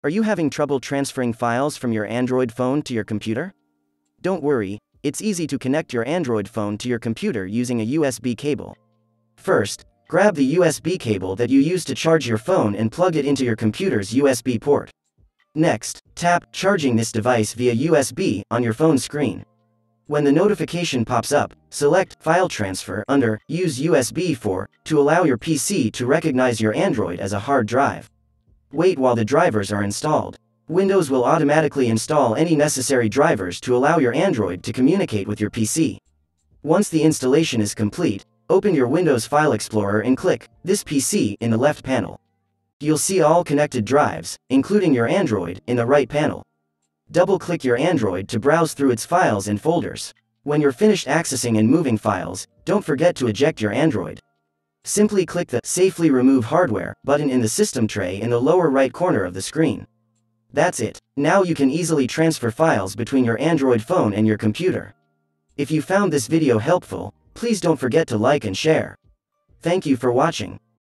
Are you having trouble transferring files from your Android phone to your computer? Don't worry, it's easy to connect your Android phone to your computer using a USB cable. First, grab the USB cable that you use to charge your phone and plug it into your computer's USB port. Next, tap "Charging this device via USB" on your phone screen. When the notification pops up, select File Transfer under Use USB for to allow your PC to recognize your Android as a hard drive. Wait while the drivers are installed. Windows will automatically install any necessary drivers to allow your Android to communicate with your PC. Once the installation is complete, open your Windows File Explorer and click This PC in the left panel. You'll see all connected drives, including your Android, in the right panel. Double-click your Android to browse through its files and folders. When you're finished accessing and moving files, don't forget to eject your Android. Simply click the Safely Remove Hardware button in the system tray in the lower right corner of the screen. That's it. Now you can easily transfer files between your Android phone and your computer. If you found this video helpful, please don't forget to like and share. Thank you for watching.